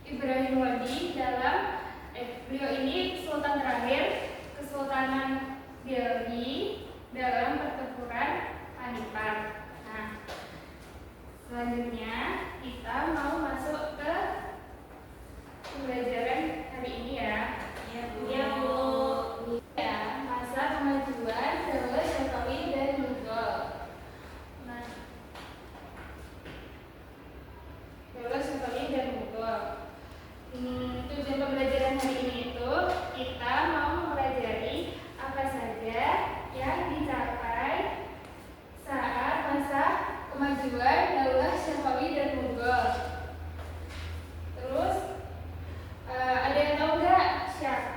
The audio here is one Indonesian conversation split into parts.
Ibrahim Wadi beliau ini sultan terakhir Kesultanan Delhi dalam pertempuran Panipat. Nah, selanjutnya kita mau masuk ke pembelajaran hari ini ya. Ya, Bu. Ya, masa kemajuan Daulah Syafawi dan Mughal. Nah, Daulah Syafawi dan Mughal. Tujuan pembelajaran hari ini itu kita mau mempelajari apa saja yang dicapai saat masa kemajuan Daulah Syafawi dan Mughal. Terus ada yang tahu nggak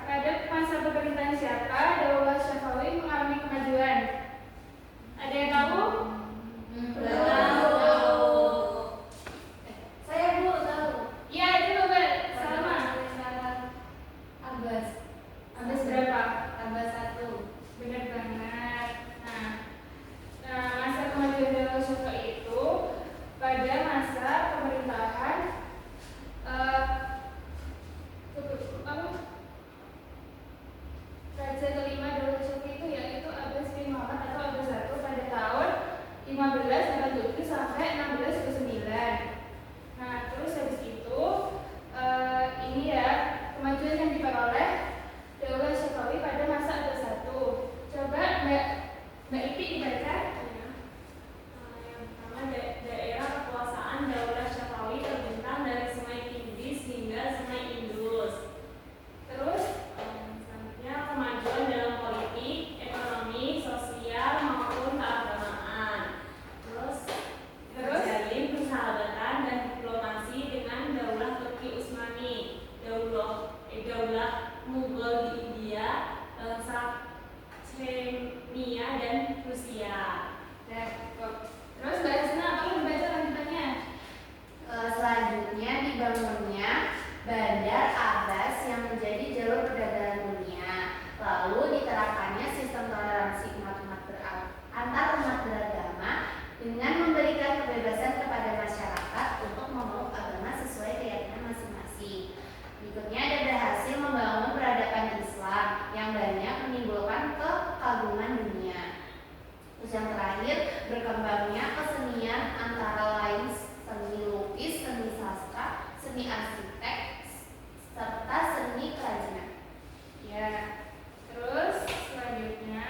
pada masa pemerintahan siapa Daulah Syafawi mengalami kemajuan? Ada yang tahu? Saya Bu tahu. Iya, itu coba sama. Abbas berapa? Tambah 1. Benar banget. Nah, masa kemajuan Daulah Syafawi itu pada masa pemerintahan Raja kelima Daulah Syafi'i itu yaitu Abbas bin Muhammad atau Abbas I pada tahun 1587 sampai 1629. Nah, terus habis itu ini ya kemajuan yang diperoleh Daulah Syafi'i pada masa Abbas I. Coba Mbak Ipi dibaca. Yang pertama, daerah kekuasaan Daulah Syafawi terbentang dari Sungai Tigris hingga Sungai Indus. Terus Selanjutnya, kemajuan dalam politik, ekonomi, sosial maupun keagamaan. Terus terjalin persahabatan dan diplomasi dengan Daulah Turki Utsmani, Daulah Mughal di India, Chechnya dan Rusia. Terus Mbak Hasna, tolong dibaca lanjutannya. Selanjutnya dibangunnya Bandar Abbas yang menjadi jalur perdagangan dunia. Lalu diterapkannya sistem toleransi antar umat beragama dengan memberikan kebebasan kepada masyarakat untuk memeluk agama sesuai keyakinan masing-masing. Berikutnya ada berhasil membangun peradaban Islam yang banyak menimbulkan kekaguman dunia. Terus yang terakhir, berkembangnya kesenian antara lain seni lukis, seni sastra, seni arsitek, serta seni kerajinan. Ya. Terus selanjutnya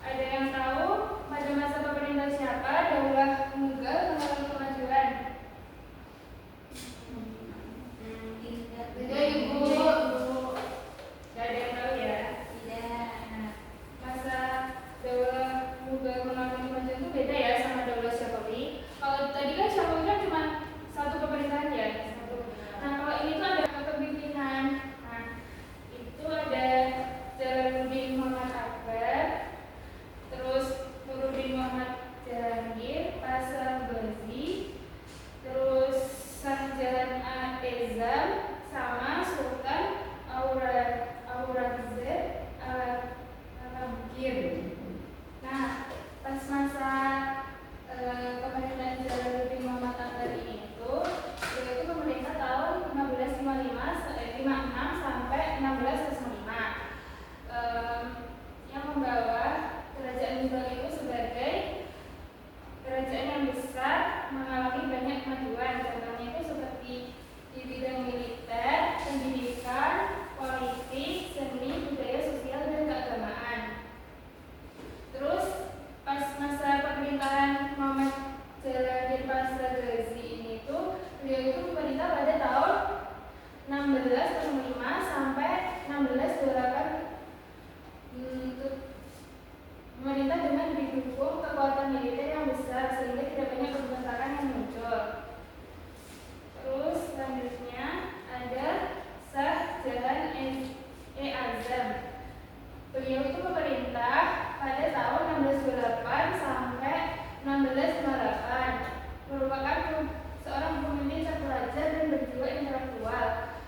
ada yang tahu pada masa pemerintahan siapa Daulah Mughal mengalami kemajuan? Tidak, Ibu. Tidak ada yang tahu ya? Tidak. Nah, masa Daulah Mughal mengalami kemajuan itu beda ya sama Daulah Syafi'i. Kalau tadi kan Syafi'i kan cuma satu pemerintahan ya, satu. Nah, kalau ini tuh ada kepemimpinan. Nah, itu ada Jalaluddin Muhammad Akbar, terus Nuruddin Muhammad Jahangir, Pasar Ghazi, terus Shahjahan Azam, sama Sultan Aurangzeb Alabgir. Nah, pas masa pemerintahan Jalaluddin Muhammad Akbar ini itu yaitu pemerintah tahun 56 sampai 1605 yang membawa kerajaan Mughal itu sebagai kerajaan yang besar mengalami banyak kemajuan. Contohnya itu seperti di bidang militer, pendidikan, politik, seni, budaya, sosial, dan keagamaan. Terus pas masa pemerintahan Muhammad Jalal Pasar Ghazi ini itu beliau itu memerintah pada tahun 1605 sampai 1628 memerintah dengan didukung kekuatan militer yang besar sehingga tidak banyak pemberontakan yang muncul. Terus selanjutnya ada Shahjahan Azam. Beliau itu memerintah pada tahun 1628 sampai 1658, merupakan seorang pemimpin terpelajar dan berjiwa intelektual.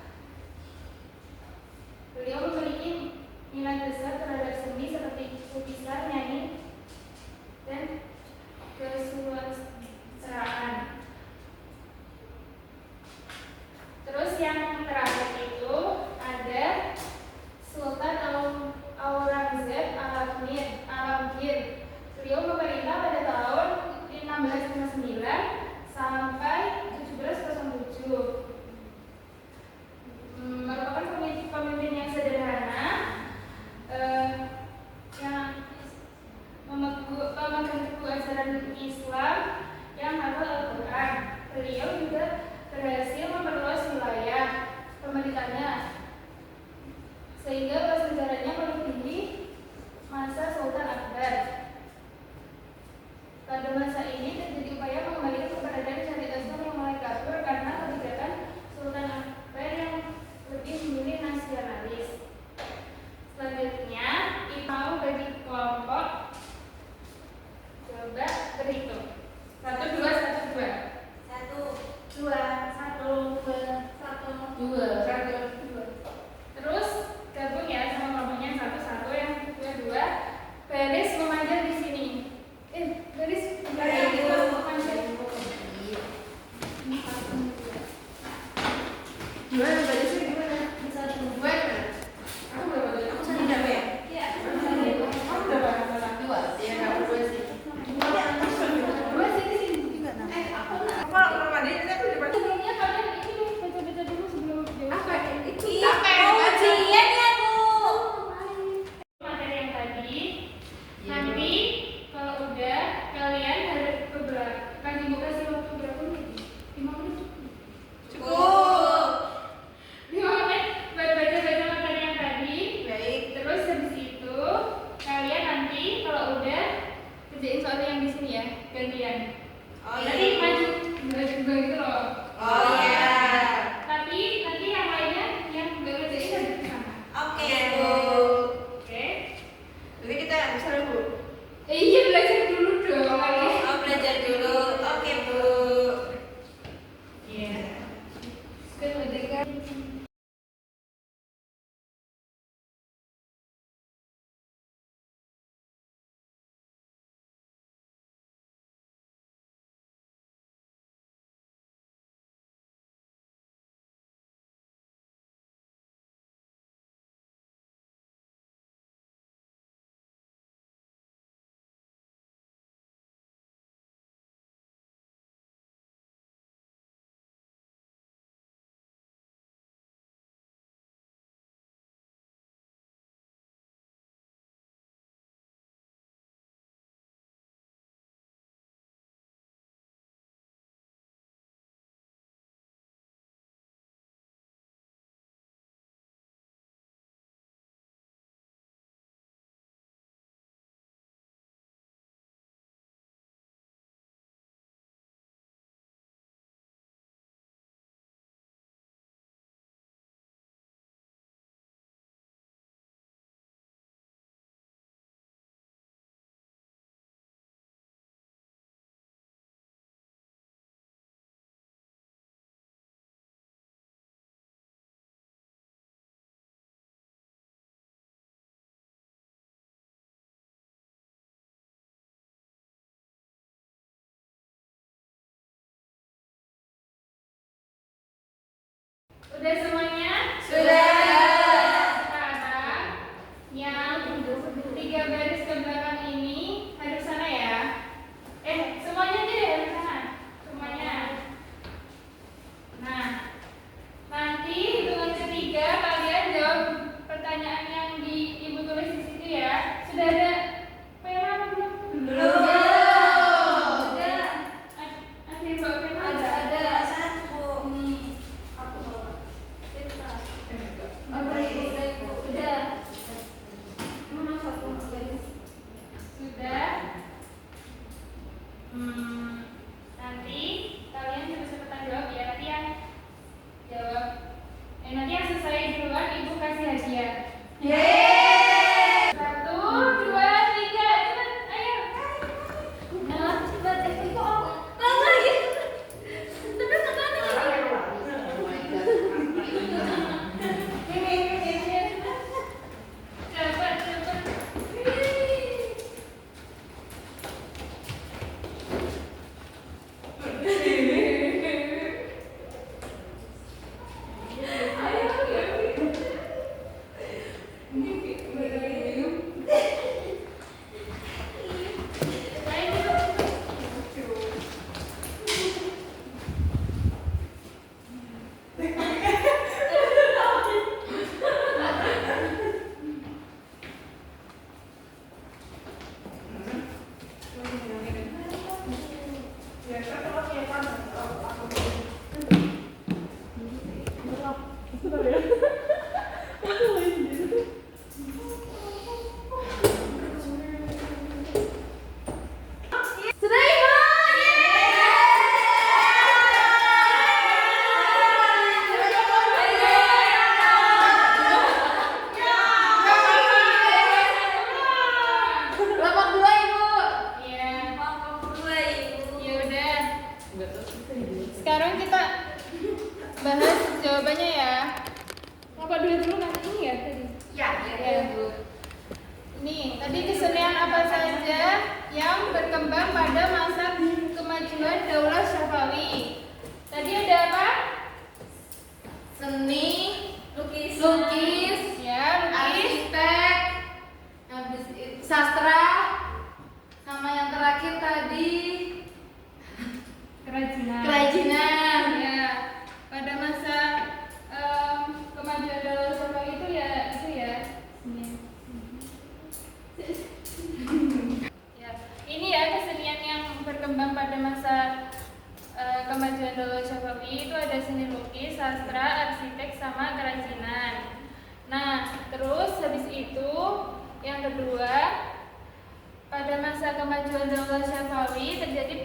yang terakhir itu ada Sultan Aurangzeb Alamgir. Beliau memerintah pada tahun 1659 sampai 1707. Merupakan pemimpin yang sederhana, yang memegang teguh ajaran Islam, yang hafal Al-Quran. Beliau juga berhasil memperluas wilayah pemerintahnya sehingga luas negaranya melebihi masa Sultan Akbar. Pada masa ini terjadi upaya mengembalikan keberadaan syariat Islam yang mulai kabur karena kebijakan Sultan Akbar yang lebih memilih nasionalis. Selanjutnya, mau bagi kelompok. Coba berhitung. 1, 2, 1, 2. 1, 2, 1, 2, 1. Terus gabung ya sama kelompoknya 1, 1, yang 2, 2. Baris memanjat di sini. Baris memanjat. Gimana barisnya gimana? 1, 2. Aku berapa tadi? Aku tadi berapa ya? Iya. Aku berapa? 2. Ya enggak berapa sih? 2 sini juga nah. Aku enggak. Apa dia itu di depan. Sebelumnya kalian ini baca-baca dulu sebelum jawab. Apa itu? Ujian ya, Bu. Materi yang tadi. Nanti kalau udah kalian harus kasih waktu berapa menit? 5 menit. Cukup. 5 menit buat baca-baca materi yang tadi. Baik. Terus habis itu kalian nanti kalau udah kerjain soal yang di sini ya, gantian. Oh Nanti iya. maju juga gitu loh. Oh iya. Tapi nanti yang lainnya yang nggak ngerjain harus ke sana. Oke, Bu. Oke? Jadi kita bisa Bu. Iya, belajar dulu dong. Oh, belajar dulu. Oke, Bu. Iya. Kemudian udah semuanya? Sudah. Sekarang yang 3 baris ke belakang ini hadap sana ya. Semuanya aja deh hadap sana. Semuanya. Nah, nanti hitungan ketiga kalian jawab pertanyaan yang ibu tulis di situ ya. Sudah ada pena apa belum? Belum. Ada. Ada yang bawa pena? Ada satu. Aku bawa. Udah. Mana satu baris? Sudah. Nanti kalian cepet-cepetan jawab ya. Nanti yang jawab. Nanti yang selesai duluan ibu kasih hadiah. Yeay. 1, 2, 3, cepet, ayo. Cepet. Itu apa? Lama lagi. Cepet. Cepet. Sudah Ibu. Kelompok 2 Ibu. Iya. Dua Ibu. Ya udah. Sekarang kita bahas jawabannya ya. Apa dulu nanti ini ya tadi? Ya, Ya, Bu. Nih, tadi kesenian apa saja yang berkembang pada masa kemajuan Daulah Syafawi? Tadi ada apa? Seni, Lukis. Ya, lukis. arsitek, habis itu sastra, sama yang terakhir tadi Kerajinan. kerajinan. Ya, pada masa kemajuan Daulah Syafawi itu ya. Ya, ini ya kesenian yang berkembang pada masa kemajuan Daulah Syafawi itu ada seni lukis, sastra, arsitek, sama kerajinan. Nah, terus habis itu yang kedua, pada masa kemajuan Daulah Syafawi terjalin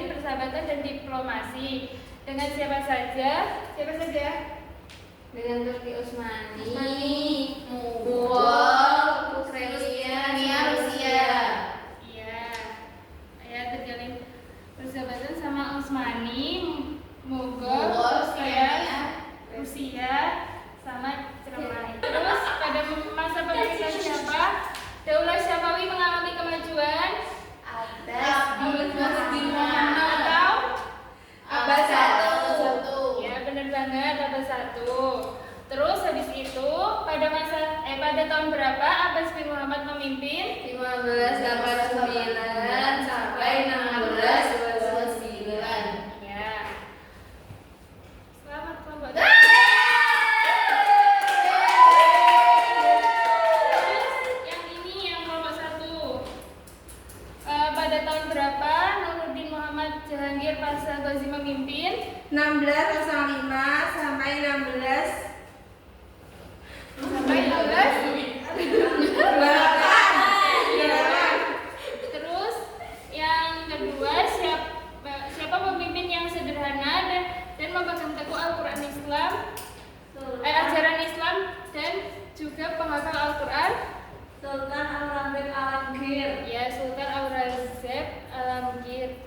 persahabatan dan diplomasi dengan siapa saja? Dengan Turki Utsmani, Mughal, Rusia. Iya, ya terjalin persahabatan sama Utsmani, Mughal, Rusia, sama Jerman. Terus pada masa pemerintahan siapa? Daulah Syafawi mengalami kemajuan atau Abad 1. Ya, benar banget, abad 1. Terus habis itu pada tahun berapa Abbas bin Muhammad memimpin? 1589 sampai 1629. Ya. Selamat kelompok. Yang ini yang kelompok 1. Pada tahun berapa Nuruddin Muhammad Jahangir Pasha Ghazi memimpin? 1605 sampai 16 Terus yang kedua siapa pemimpin yang sederhana dan memegang teguh Al-Quran Islam, ajaran Islam dan juga penghafal Al-Quran? Sultan Al-Rafiq Al-Akhir. Ya, Sultan Aurangzeb Alamgir.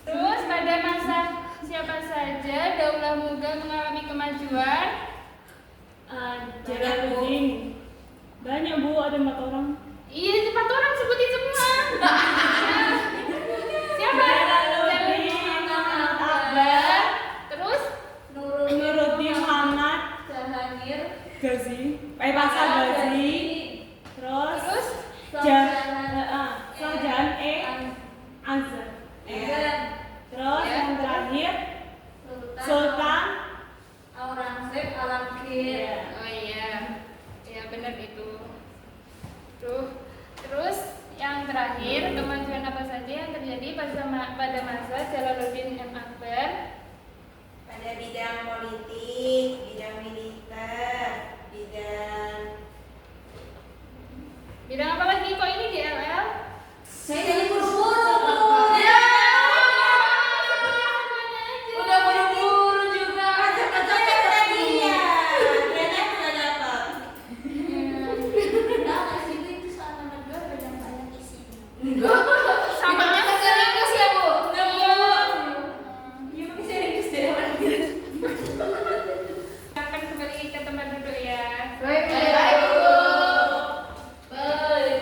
Terus pada masa siapa saja Daulah Mughal mengalami kemajuan? Jalaluddin. Banyak Bu, ada 4 orang. Iya, 4 orang sebutin semua. Siapa? Jalaluddin Muhammad Akbar. Terus Nuruddin Muhammad Jahangir, Ghazi. Pasha Ghazi. Terus Shahjahan Azhar. Terus yang terakhir Sultan Aurangzeb Alamgir. oh iya. Ya benar itu. Terus yang terakhir, kemajuan apa saja yang terjadi pada masa Jalaluddin M. Akbar? Pada bidang politik, bidang militer, Bidang apa lagi? Kok ini DLL? Saya jadi buru-buru. Ya. Udah buru-buru juga. Baca-bacanya tadi ya. Ternyata udah dapat. Enggak sih itu soal nomor 2 banyak isinya. Sama Kita serius ya, Bu? Iya. Iya, serius deh. Akan kembali ke tempat duduk ya. Baik, Bu. Baik.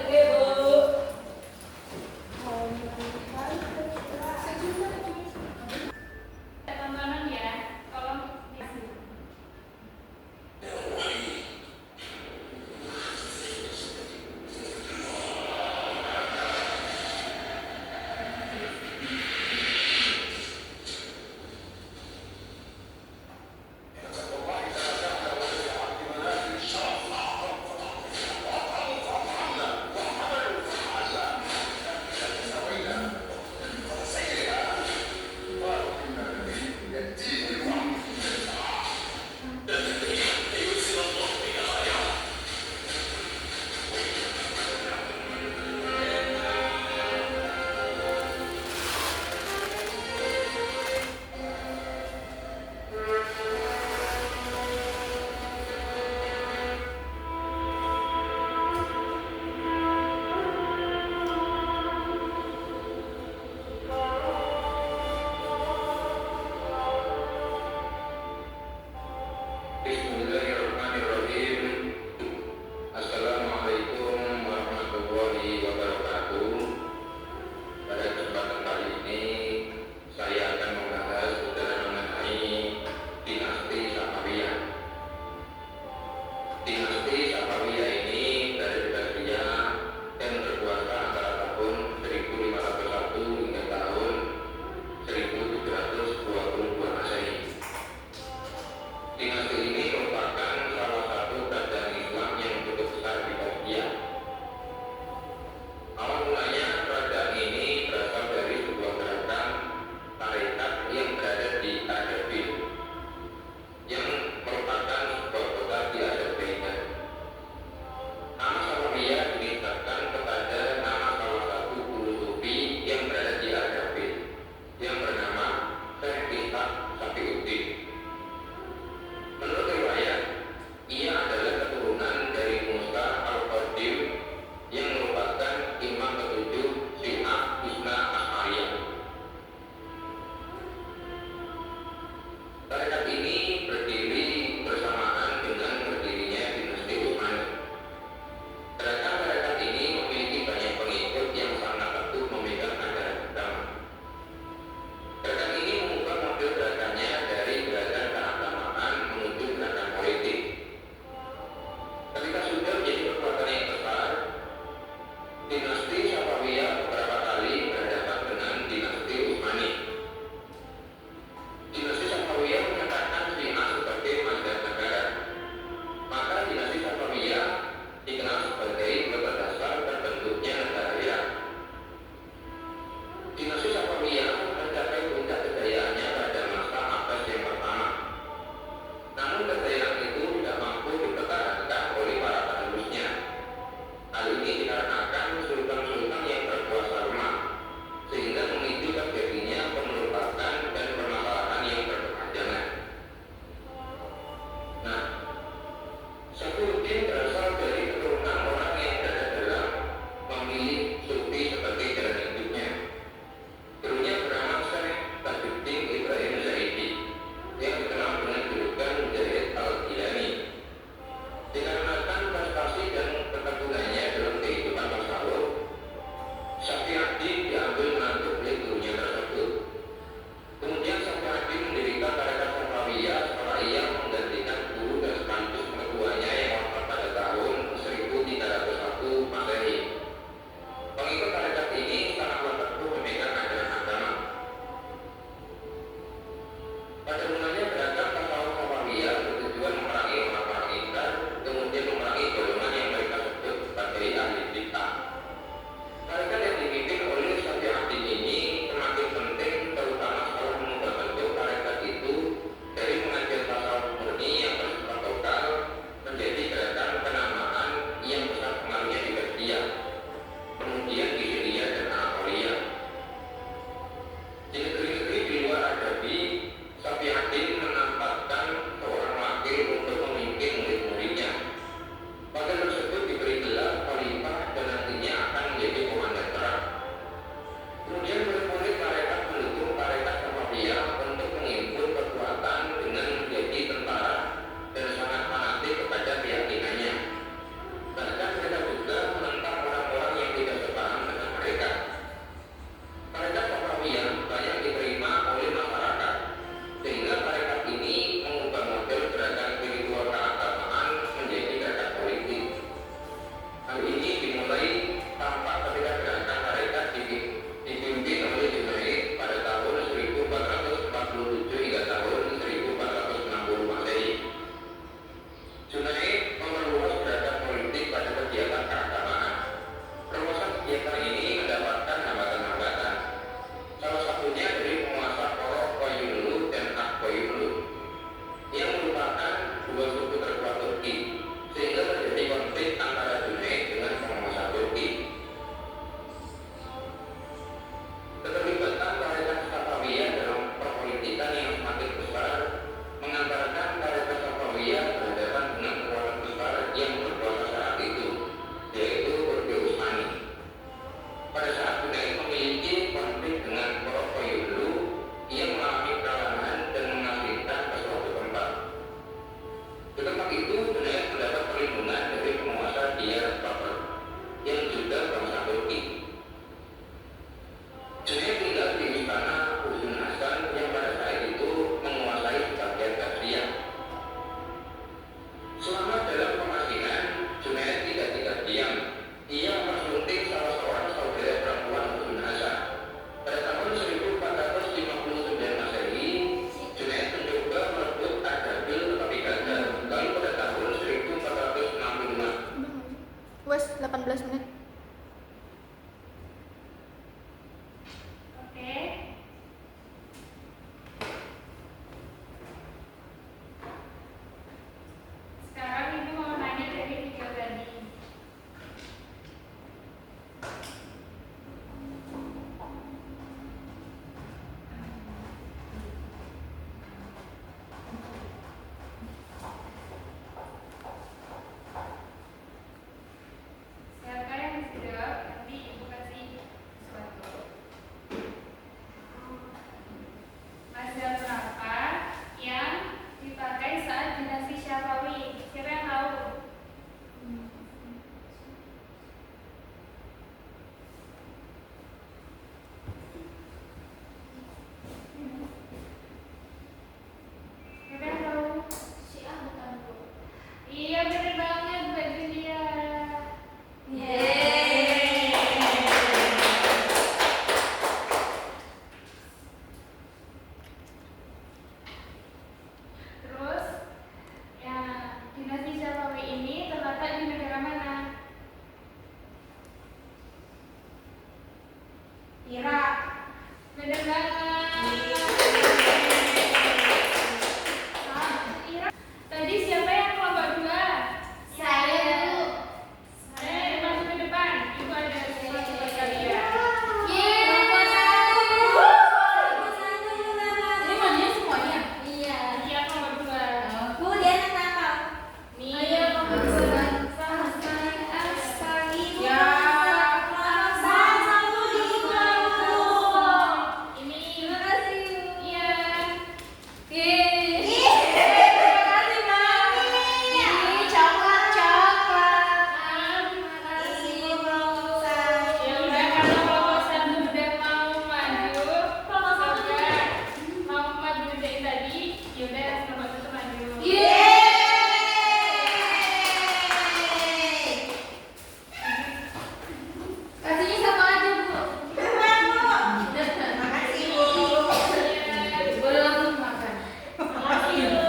dia berhadapan dengan kekuatan besar yang berkuasa saat itu, yaitu Orde Utsmani. Pada saat Junaid memiliki konflik dengan Korokoyunlu, ia mengalami kalangan dan mengalihkan ke suatu tempat. Di tempat itu, Junaid mendapat perlindungan dari penguasa Diyarbakir yang juga bangsa Turki. Junaid tinggal di istana Uzun Hasan yang pada saat itu menguasai bagian Persia. Selama dalam pengasingan, Junaid tidak diam. Ia mempersunting salah seorang saudara perempuan Uzun Hasan. Pada tahun 1459 Masehi, Junaid mencoba merebut Ardabil tetapi gagal. Lalu pada tahun 1465, Wes 18 menit. Oke. Sekarang ibu mau nanya dari video tadi. Siapa yang bisa jawab? Nanti ibu kasih sesuatu. Mazhab berapa yang dipakai saat dinasti Syafi'i? Siapa yang tahu? Siapa yang tahu? Syiah bukan, Bu. Iya bener banget Mbak Julia. Terus, ya dinasti Syafi'i ini terletak di negara mana? Irak. Bener banget. Irak. Tadi siapa yang kelompok 2? Saya, Bu. Masuk ke depan. Ibu ada sesuatu buat kalian. Jadi majunya semuanya. Iya. Iya kelompok 2. Bu, dia anak nakal. Nih. Ayo, kelompok 2. Ya. Satu di Ini. Terima kasih, Bu. Iya. Terima kasih, Mami. Ini coklat. Terima kasih, Ya udah kalau kelompok 1 udah mau maju, saudara mau maju dari tadi, ya udah kelompok 1 maju. Kasihnya sama aja, Bu. Terima kasih, Bu. Boleh langsung makan. Makasih Bu.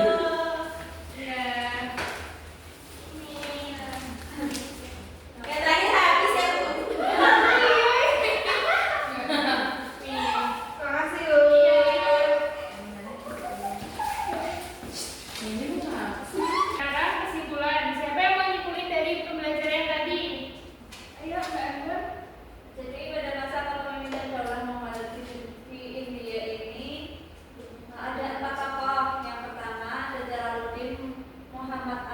Ya. Yang terakhir habis ya, Bu. Terima kasih, Bu. Sekarang kesimpulan, siapa yang mau nyimpulin dari pembelajaran tadi? Ayo Mbak Anggun. Jadi pada masa kepemimpinan Daulah Muhammadiyah di India ini ada 4 tokoh. Yang pertama ada Jalaluddin Muhammad